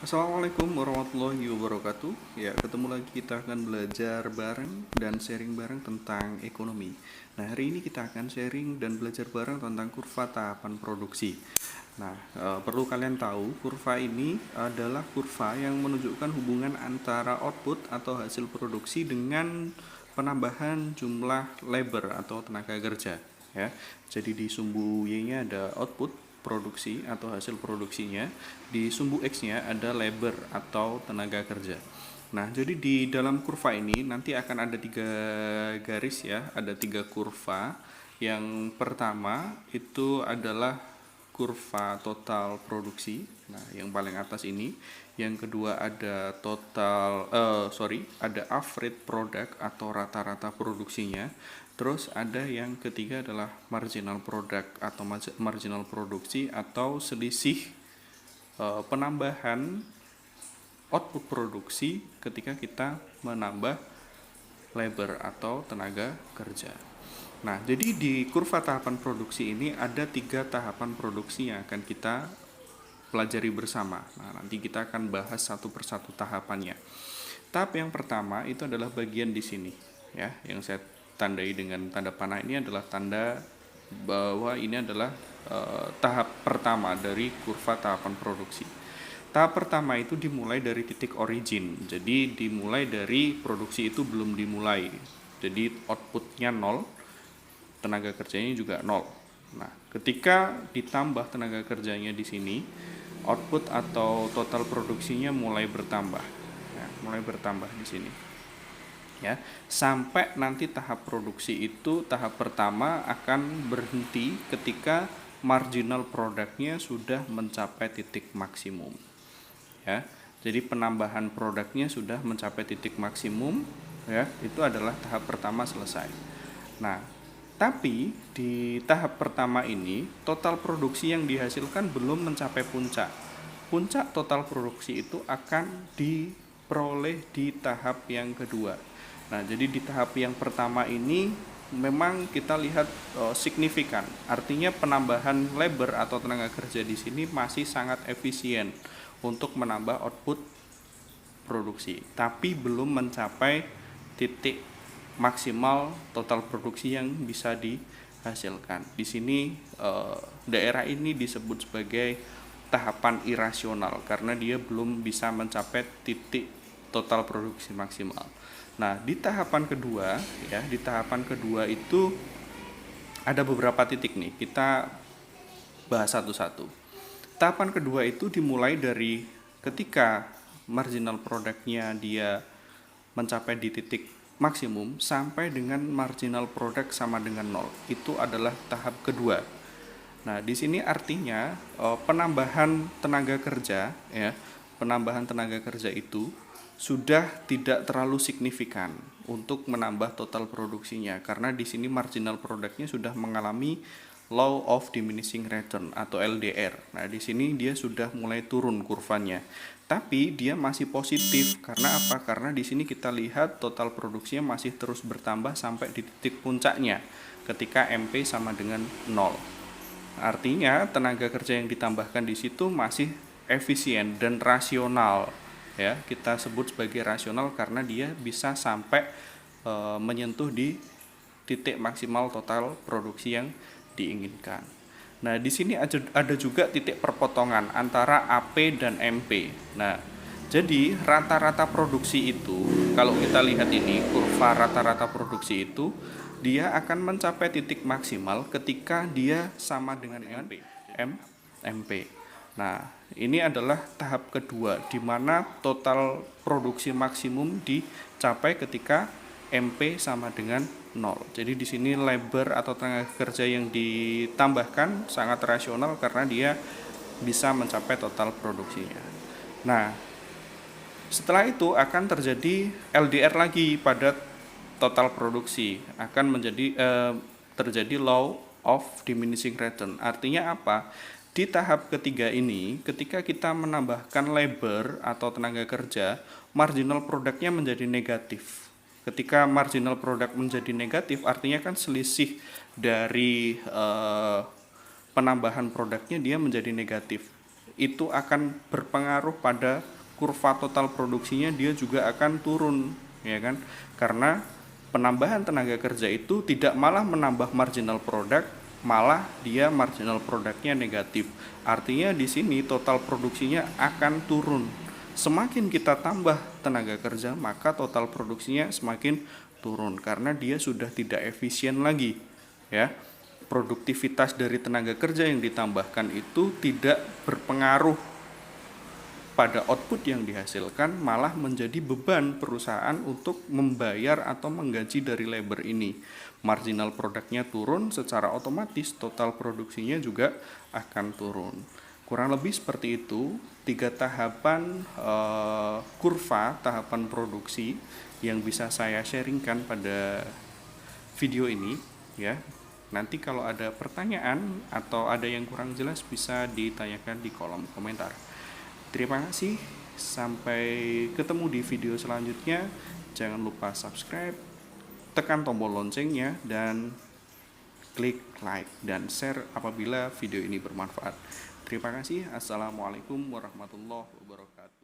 Assalamualaikum warahmatullahi wabarakatuh. Ya, ketemu lagi kita akan belajar bareng dan sharing bareng tentang ekonomi. Nah, hari ini kita akan sharing dan belajar bareng tentang kurva tahapan produksi. Nah, perlu kalian tahu, kurva ini adalah kurva yang menunjukkan hubungan antara output atau hasil produksi dengan penambahan jumlah labor atau tenaga kerja. Ya, jadi di sumbu Y-nya ada output produksi atau hasil produksinya, di sumbu X-nya ada labor atau tenaga kerja. Nah, jadi di dalam kurva ini nanti akan ada tiga garis ya, ada tiga kurva. Yang pertama itu adalah kurva total produksi. Nah, yang paling atas ini. Yang kedua ada ada average product atau rata-rata produksinya. Terus ada yang ketiga adalah marginal product atau marginal produksi atau selisih penambahan output produksi ketika kita menambah labor atau tenaga kerja. Nah, jadi di kurva tahapan produksi ini ada tiga tahapan produksi yang akan kita pelajari bersama. Nah, nanti kita akan bahas satu persatu tahapannya. Tahap yang pertama itu adalah bagian di sini, ya, yang saya tandai dengan tanda panah ini adalah tanda bahwa ini adalah tahap pertama dari kurva tahapan produksi. Tahap pertama itu dimulai dari titik origin, jadi dimulai dari produksi itu belum dimulai, jadi outputnya 0, tenaga kerjanya juga 0. Nah, ketika ditambah tenaga kerjanya di sini, output atau total produksinya mulai bertambah, ya, mulai bertambah di sini, ya, sampai nanti tahap produksi itu tahap pertama akan berhenti ketika marginal produknya sudah mencapai titik maksimum, ya. Jadi penambahan produknya sudah mencapai titik maksimum, ya, itu adalah tahap pertama selesai. Nah, tapi di tahap pertama ini total produksi yang dihasilkan belum mencapai puncak. Puncak total produksi itu akan diperoleh di tahap yang kedua. Nah, jadi di tahap yang pertama ini memang kita lihat signifikan. Artinya penambahan labor atau tenaga kerja di sini masih sangat efisien untuk menambah output produksi, tapi belum mencapai titik maksimal total produksi yang bisa dihasilkan. Di sini daerah ini disebut sebagai tahapan irasional karena dia belum bisa mencapai titik total produksi maksimal. Nah, di tahapan kedua, ya, di tahapan kedua itu ada beberapa titik nih. Kita bahas satu-satu. Tahapan kedua itu dimulai dari ketika marginal produknya dia mencapai di titik maksimum sampai dengan marginal produk sama dengan 0. Itu adalah tahap kedua. Nah, di sini artinya penambahan tenaga kerja, ya, penambahan tenaga kerja itu sudah tidak terlalu signifikan untuk menambah total produksinya karena di sini marginal produknya sudah mengalami law of diminishing return atau LDR. Nah, di sini dia sudah mulai turun kurvanya. Tapi dia masih positif karena apa? Karena di sini kita lihat total produksinya masih terus bertambah sampai di titik puncaknya ketika MP sama dengan 0. Artinya tenaga kerja yang ditambahkan di situ masih efisien dan rasional, ya. Kita sebut sebagai rasional karena dia bisa sampai menyentuh di titik maksimal total produksi yang diinginkan. Nah, di sini ada juga titik perpotongan antara AP dan MP. Nah, jadi rata-rata produksi itu, kalau kita lihat ini, kurva rata-rata produksi itu, dia akan mencapai titik maksimal ketika dia sama dengan MP. Nah, ini adalah tahap kedua, di mana total produksi maksimum dicapai ketika MP sama dengan 0. Jadi di sini labor atau tenaga kerja yang ditambahkan sangat rasional karena dia bisa mencapai total produksinya. Nah, setelah itu akan terjadi LDR lagi pada total produksi, akan terjadi law of diminishing return. Artinya apa? Di tahap ketiga ini, ketika kita menambahkan labor atau tenaga kerja, marginal produknya menjadi negatif. Ketika marginal product menjadi negatif, artinya kan selisih dari penambahan produknya dia menjadi negatif. itu akan berpengaruh pada kurva total produksinya, dia juga akan turun, ya kan? Karena penambahan tenaga kerja itu tidak malah menambah marginal product, malah dia marginal produknya negatif. Artinya di sini total produksinya akan turun. Semakin kita tambah tenaga kerja, maka total produksinya semakin turun karena dia sudah tidak efisien lagi, ya. Produktivitas dari tenaga kerja yang ditambahkan itu tidak berpengaruh pada output yang dihasilkan, malah menjadi beban perusahaan untuk membayar atau menggaji dari labor ini. Marginal produknya turun, secara otomatis total produksinya juga akan turun. Kurang lebih seperti itu, 3 tahapan kurva tahapan produksi yang bisa saya sharingkan pada video ini, ya. Nanti kalau ada pertanyaan atau ada yang kurang jelas bisa ditanyakan di kolom komentar. Terima kasih, sampai ketemu di video selanjutnya. Jangan lupa subscribe, tekan tombol loncengnya, dan klik like dan share apabila video ini bermanfaat. Terima kasih. Assalamualaikum warahmatullahi wabarakatuh.